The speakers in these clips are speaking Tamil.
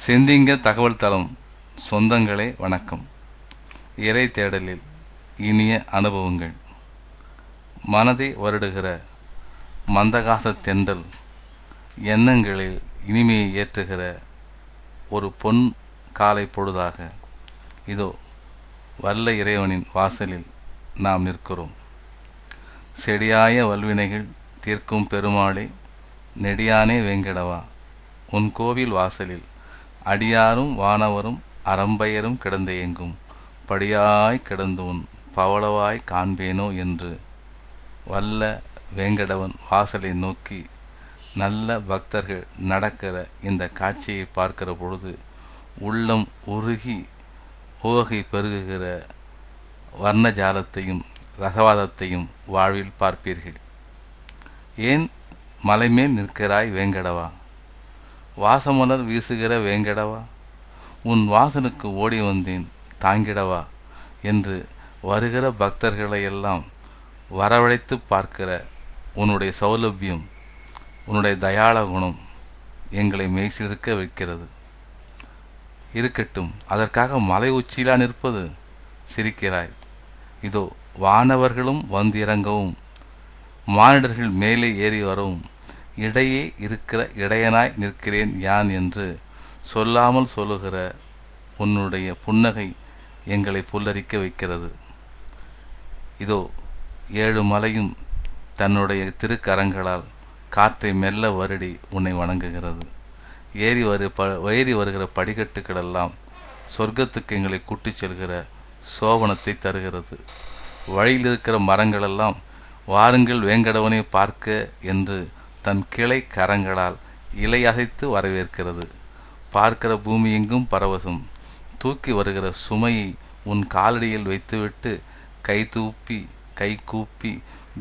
செந்திங்க தகவல் தளம் சொந்தங்களே வணக்கம். இறை தேடலில் இனிய அனுபவங்கள். மனதை வருடுகிற மந்தகாச தென்றல் எண்ணங்களில் இனிமையை ஏற்றுகிற ஒரு பொன் காலை பொழுதாக இதோ வல்ல இறைவனின் வாசலில் நாம் நிற்கிறோம். செடியாய வல்வினைகள் தீர்க்கும் பெருமாளே, நெடியானே வேங்கடவா, உன் கோவில் வாசலில் அடியாரும் வானவரும் அறம்பெயரும் கிடந்து எங்கும் படியாய் கிடந்து உன் பவளவாய் காண்பேனோ என்று வல்ல வேங்கடவன் வாசலை நோக்கி நல்ல பக்தர்கள் நடக்கிற இந்த காட்சியை பார்க்கிற பொழுது உள்ளம் உருகி உவகை பெருகுகிற வர்ணஜாலத்தையும் ரசவாதத்தையும் வாழ்வில் பார்ப்பீர்கள். ஏன் மலைமேல் நிற்கிறாய் வேங்கடவா, வாசமலர் வீசுகிற வேங்கடவா, உன் வாசனுக்கு ஓடி வந்தேன் தாங்கிடவா என்று வருகிற பக்தர்களையெல்லாம் வரவழைத்து பார்க்கிற உன்னுடைய சௌலபியம், உன்னுடைய தயாள குணம் எங்களை மெய்சிலிருக்க வைக்கிறது. இருக்கட்டும், அதற்காக மலை உச்சியிலா நிற்பது? சிரிக்கிறாய். இதோ வானவர்களும் வந்திறங்கவும் மானிடர்கள் மேலே ஏறி வரவும் இடையே இருக்கிற இடையனாய் நிற்கிறேன் யான் என்று சொல்லாமல் சொல்லுகிற உன்னுடைய புன்னகை எங்களை புல்லரிக்க வைக்கிறது. இதோ 7 மலையும் தன்னுடைய திருக்கரங்களால் காற்றை மெல்ல வருடி உன்னை வணங்குகிறது. ஏறி வருகிற படிக்கட்டுகளெல்லாம் சொர்க்கத்துக்கு எங்களை கூட்டிச் செல்கிற சோபனத்தை தருகிறது. வழியில் இருக்கிற மரங்களெல்லாம் வாருங்கள் வேங்கடவனை பார்க்க என்று தன் கிளை கரங்களால் இலை அசைத்து வரவேற்கிறது. பார்க்கிற பூமி எங்கும் பரவசம். தூக்கி வருகிற சுமையை உன் காலடியில் வைத்துவிட்டு கை கூப்பி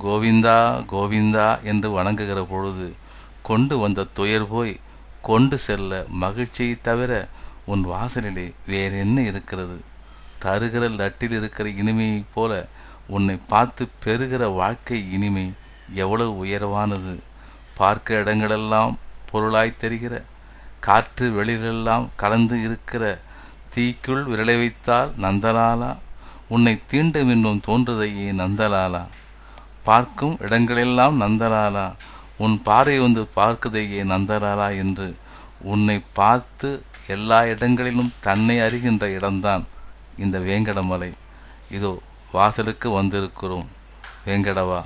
கோவிந்தா கோவிந்தா என்று வணங்குகிற பொழுது கொண்டு வந்த துயர் போய் கொண்டு செல்ல மகிழ்ச்சியை தவிர உன் வாசலிலே வேறென்ன இருக்கிறது? தருகிற லட்டில் இருக்கிற இனிமையைப் போல உன்னை பார்த்து பெறுகிற வாழ்க்கை இனிமை எவ்வளவு உயர்வானது! பார்க்கிற இடங்களெல்லாம் பொருளாய் தெரிகிற, காற்று வெளியிலெல்லாம் கலந்து இருக்கிற, தீக்குள் விரலை வைத்தால் நந்தலாலா, உன்னை தீண்டும் இன்னும் தோன்றுதையே நந்தலாலா, பார்க்கும் இடங்களெல்லாம் நந்தலாலா, உன் பார்வை வந்து பார்க்குதையே நந்தலாலா என்று உன்னை பார்த்து எல்லா இடங்களிலும் தன்னை அறிகின்ற இடம்தான் இந்த வேங்கடமலை. இதோ வாசலுக்கு வந்திருக்கிறோம். வேங்கடவா,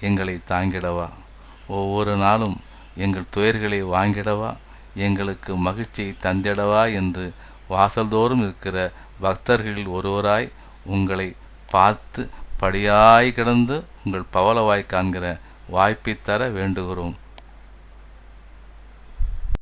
எங்களை தாங்கிடவா, ஒவ்வொரு நாளும் எங்கள் துயர்களை வாங்கிடவா, எங்களுக்கு மகிழ்ச்சியை தந்திடவா என்று வாசல்தோறும் இருக்கிற பக்தர்களில் ஒருவராய் உங்களை பார்த்து படியாய் கிடந்து உங்கள் பவளவாய் காண்கிற வாய்ப்பை தர வேண்டுகிறோம்.